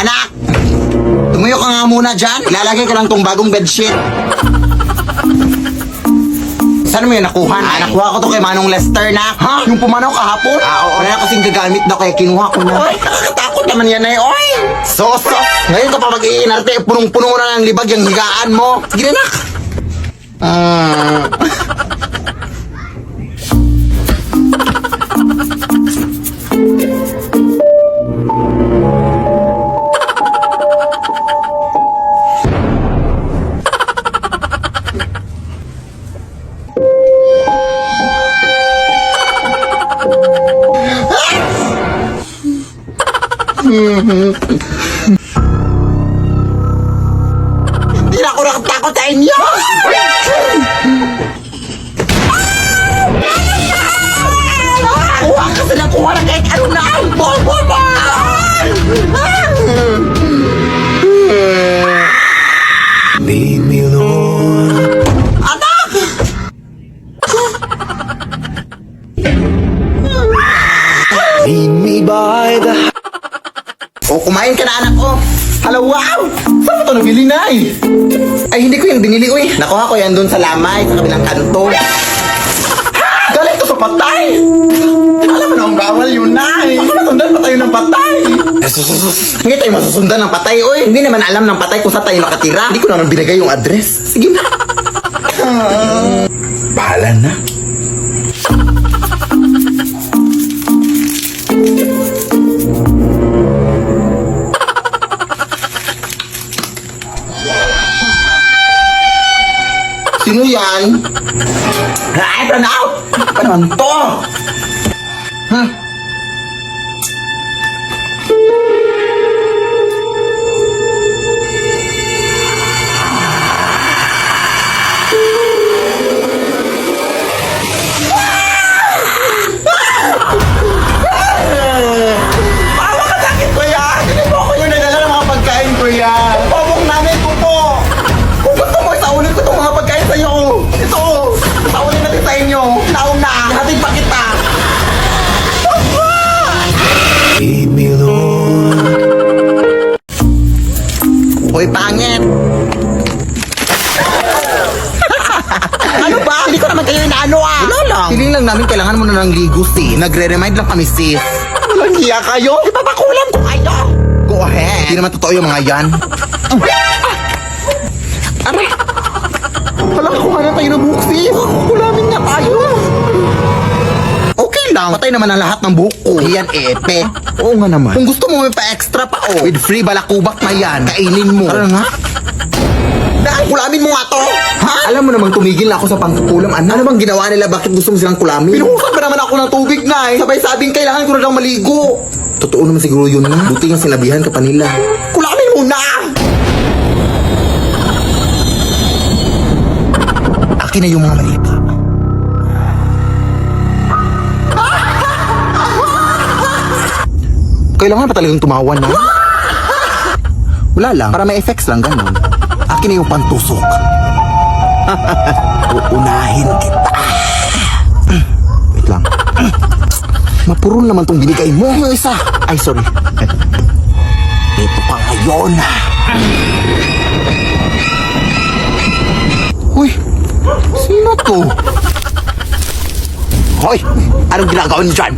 Anak! Tumayo ka nga muna dyan. Ilalagay ko lang tong bagong bedsheet. Saan mo yun nakuha? Nakuha ko to kay Manong Lester na. Ha? Yung pumanaw kahapon? Oo. Wala kasing gagamit na kaya kinuha ko na. Ay, nakakatakot naman yan eh. Oy! Sos! Ngayon ka pa mag-iinarte. Punong-puno mo na ng libag yung higaan mo. Sige na, nak. Hindi na ako nakatakot sa inyo! Kuha ka sila, kuha na kahit ano na! Bol! Lead me, Lord. Anak! Lead me by the O, kumain ka na, anak ko. Hala, wow! Saan mo ito nabili, Nay? Ay, hindi ko yung binili, uy. Nakuha ko yan doon sa lamay, sa kabilang kanto. Galing to sa patay! Alam mo na ang bawal yun, Nay. Ako nasundan pa tayo ng patay. Hindi tayo masusundan ng patay, uy. Hindi naman alam ng patay kung saan tayo nakatira. Hindi ko naman binigay yung address. Sige na. bahala na. Sino yan? Ay, pranaw! Ano naman to? Bawa ka sakit, kuya! Hindi po ako yung nadala ng mga pagkain, kuya! Pabong namin ko po! Kung gusto mo, isaunin ko itong mga pagkain sa'yo! Ito! Isaunin natin sa inyo! Naong na! Hatid pa kita! Lead me, Lord. Hoy, pangit! Ano ba? Hindi ko naman kayo inaano ah! Wala lang! Feeling lang namin kailangan mo na ng ligo, sis. Nagre-remind lang kami, sis. Walang hiya kayo! Ipapakulan ko kayo! Go ahead! Hindi naman totoo yung mga yan. Aray! Hala, kuha na tayo ng buhok, sis! Kulamin nga tayo! Okay lang. Patay naman ang lahat ng buhok ko. Yan, epe. Oo nga naman. Kung gusto mo may pa-extra pa, oh. With free balakubak na yan. Kainin mo. Tara nga. Dahil kulamin mo nga to! Ha? Alam mo namang tumigil na ako sa pangkukulam, anak. Ano bang ginawa nila? Bakit gusto mo silang kulamin? Pinuhusan ba naman ako ng tubig, Nay? Sabay-sabing kailangan ko na lang maligo. Totoo naman siguro yun na. Buti nga sinabihan ka pa nila. Kulamin mo na! Akin na yung mga malita. Kailangan pa talagang tumawa na. Wala lang, para may effects lang, ganun. Akin na yung pantusok. Uunahin kita. Wait lang. Mapurol naman tong binigay mo. Yung isa. Ay, sorry. Ito pa ngayon. Uy, sino to? Hoy, anong ginagawa niyo dyan?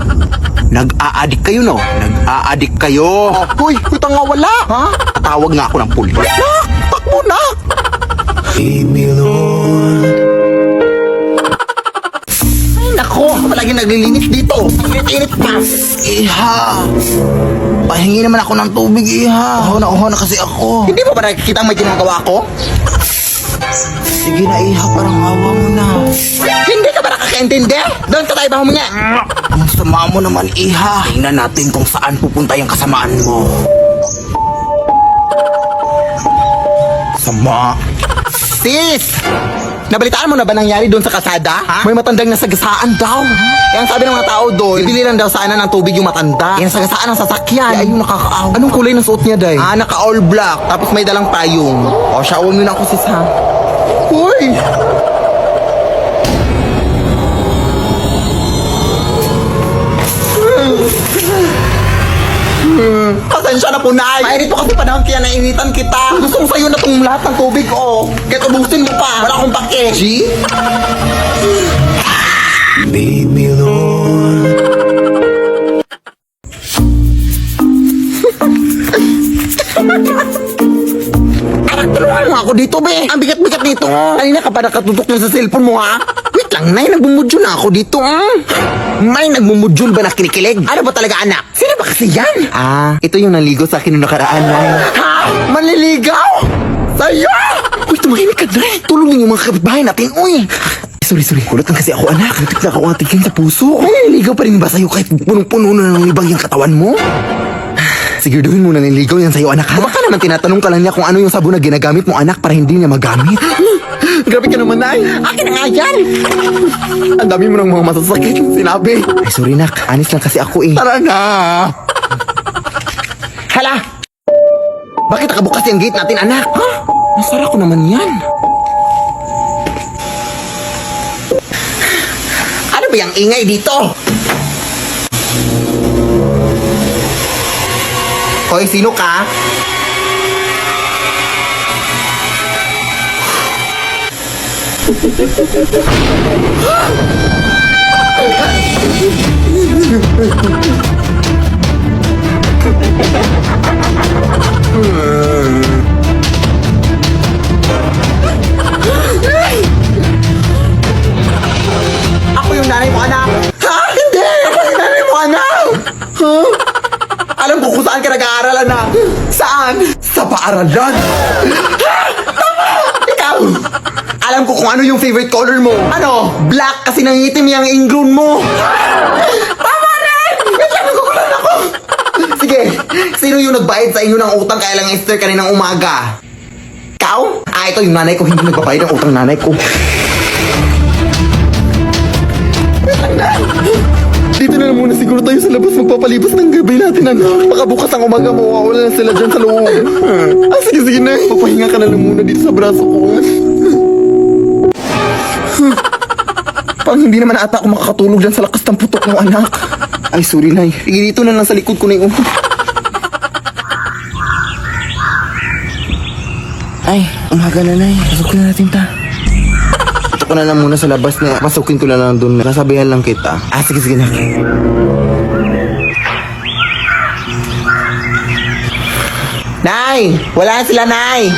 Nag-aadik kayo, no? Nag-aadik kayo. Hoy, ito nga wala. Ha? Tatawag nga ako ng pulis. Nak, takbo na. Lead me, Lord. Ay, nako, palagi naglilinis dito. Init-init pa. Iha. Pahingi naman ako ng tubig, Iha. Uho na kasi ako. Hindi mo ba nakikita ang may ginagawa ko? Sige na, Iha. Parang awa mo na. Hindi ka ba nakakaintindi? Doon ka tayo ba huminga? Ang sama mo naman, Iha. Tingnan natin kung saan pupunta yung kasamaan mo. Sama. Sis! Nabalitaan mo na ba nangyari doon sa kasada? Ha? May matandang nasagasaan daw. Kaya ang sabi ng mga tao doon, bibili lang daw sana ng tubig yung matanda. Kaya nasagasaan ang sasakyan. Kaya yung nakakaawa. Anong kulay ng suot niya, Day? Naka all black. Tapos may dalang payong. O, shower mo na ako, sis, ha? Uy! Pasensya Pasensya na po, Nay. Mainit po kasi panahon kaya nainitan kita. Gusto ko sa'yo na itong lahat ng tubig, oh. Kahit ubusin mo pa. Wala akong pake. G? Baby Lord. Anak, tulungan mo ako dito, be. Ang bigat-bigat nito. Kanina ka pa nakatutok na sa cellphone mo, ha? Wait lang, Nay. Nagbumudyo na ako dito, May nagmumudyol ba na kinikilig? Ano ba talaga, anak? Sino ba kasi yan? Ito yung naligo sa akin noong nakaraan, Nay. Ha? Manliligaw? Sa'yo? Uy, tumahimik ka, Nay. Tulungin yung mga kapitbahay natin, uy. Sorry. Kulat lang kasi ako, anak. Natik na ako atigin sa puso. Ay, naliligaw pa rin ba sa'yo kahit punong-puno na ng libag yung katawan mo? Siguraduhin mo na nililigaw yan sa'yo, anak, ha? Baka naman tinatanong ka lang niya kung ano yung sabon na ginagamit mo, anak, para hindi niya magamit. Grabe ka naman, Nay. Akin na nga yan. Ang dami mo ng mga masasakit sinabi. Ay, sorry, nak. Anis lang kasi ako, eh. Tara na. Hala! Bakit nakabukas yung gate natin, anak? Ha? Nasara ko naman yan. Ano ba yung ingay dito? Hoy, sino ka? Ako yung nanay mo, anak. Ha? Hindi! Ako yung nanay mo, anak. Ha? Alam ko kung saan ka nag-aaral, anak. Saan? Sa paaralan. Tama! Ikaw! Alam ko kung ano yung favorite color mo. Ano? Black kasi nangitim yung ingrown mo. Tama rin! Wait lang, nagugulan ako. Sige, sino yung nagbayad sa inyo ng utang kaya lang Esther kaninang umaga? Ikaw? Ito yung nanay ko, hindi nagbabayad ng utang nanay ko. Dito na lang muna siguro tayo sa labas magpapalibas ng gabi natin, anak. Baka bukas ang umaga mawawala na sila dyan sa loob. Sige na. Papahinga ka na lang muna dito sa braso ko. Pang hindi naman ata ako makakatulog dyan sa lakas ng putok ng anak. Ay, sorry, Nay. Sige, dito na lang sa likod ko na yung... Ay, umaga na, Nay. Pasok na natin ta. Ito ko na lang muna sa labas na pasukin ko na lang doon. Nasabihan lang kita. Sige na. Nay! Wala sila, Nay!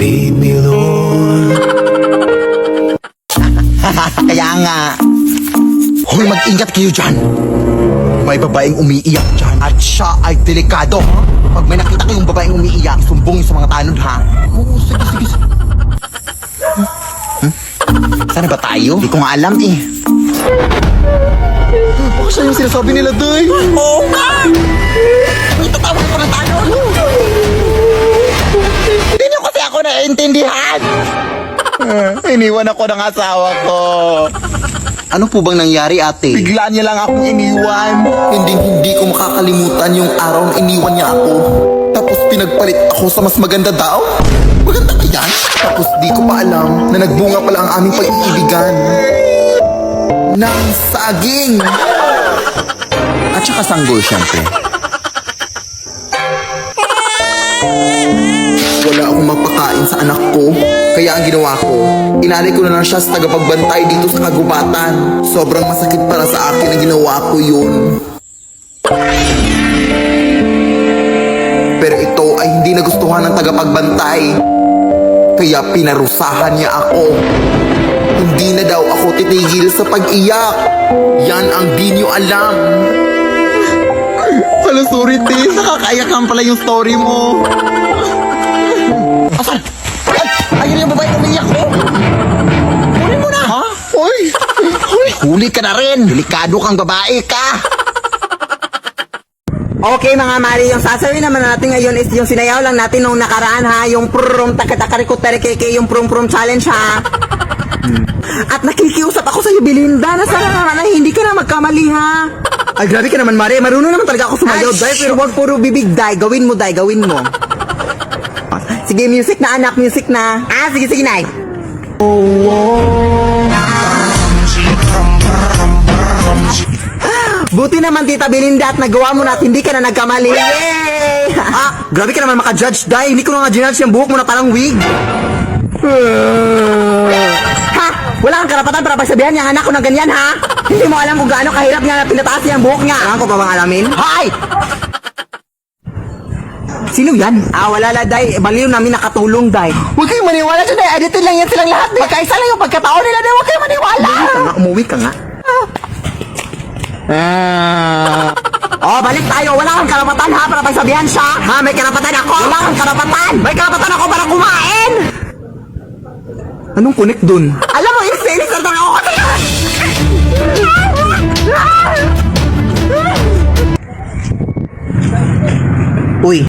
Baby Lord. Kaya nga. Hoy, mag-ingat kayo dyan. May babaeng umiiyak dyan. At siya ay delikado. Pag may nakita kayong babaeng umiiyak, sumbong sa mga tanod, ha? Oo, sige. Sana ba tayo? Hindi ko nga alam, eh. Baka siya yung sinasabi nila, Day. Oo nga! May tatawag ko na tayo. Hindi niyo kasi ako naiintindihan. Iniwan ako ng asawa ko. Ano po bang nangyari, ate? Bigla niya lang akong iniwan. Hindi ko makakalimutan yung araw na iniwan niya ako. Tapos pinagpalit ako sa mas maganda daw. Maganda ba yan? Tapos di ko pa alam na nagbunga pala ang aming pag-iibigan. Ng saging. At saka sanggol, syempre. Wala akong mapakain sa anak ko. Kaya ang ginawa ko, inalay ko na lang siya sa tagapagbantay dito sa kagubatan. Sobrang masakit para sa akin ang ginawa ko yun. Pero ito ay hindi nagustuhan ng tagapagbantay. Kaya pinarusahan niya ako. Hindi na daw ako titigil sa pag-iyak. Yan ang di niyo alam. Hala, sorry, te. Nakakaiyakan pala yung story mo. Asan? Ayun yung babae umiiyak ko. Huli mo na. Ha? Hoy. Huli ka na rin. Delikado kang babae ka. Okay mga mali, yung sasabihin naman natin ngayon is yung sinayaw lang natin nung nakaraan, ha. Yung prum takakarikuterikeke, yung prum challenge, ha. At nakikiusap ako sa'yo, Belinda, na sana na hindi ka na magkamali, ha? Ay, grabe ka naman, Mare. Marunong naman talaga ako sumayaw, Ay, Day. pero wag puro bibig, Day. Gawin mo, Day. Gawin mo. Sige, music na, anak. Music na. Sige, sige, Nay. Buti naman, Tita Belinda, at nagawa mo na at hindi ka na nagkamali. Yay! Grabe ka naman maka-judge, Day. Hindi ko na nga ginudge yung buhok mo na parang wig. Ha? Wala kang karapatan para pagsabihan niya anak ko na ganyan, ha? Hindi mo alam kung gaano kahirap niya na pinataas niya ang buhok niya. Kailangan ko pa bang alamin? Hay! Sino yan? Wala la, Day. Baliw namin nakatulong, Day. Huwag kayong maniwala dyan, Day. Edited lang yan silang lahat, Day. Pagkaisa lang yung pagkatao nila, Day. Huwag kayo maniwala. Umuwi ka nga. Balik tayo. Wala kang karapatan, ha? Para pagsabihan siya. Ha? May karapatan ako. Wala kang karapatan. May karapatan ako para kumain. Anong connect dun? Alam mo, inis na ako kasi. Uy,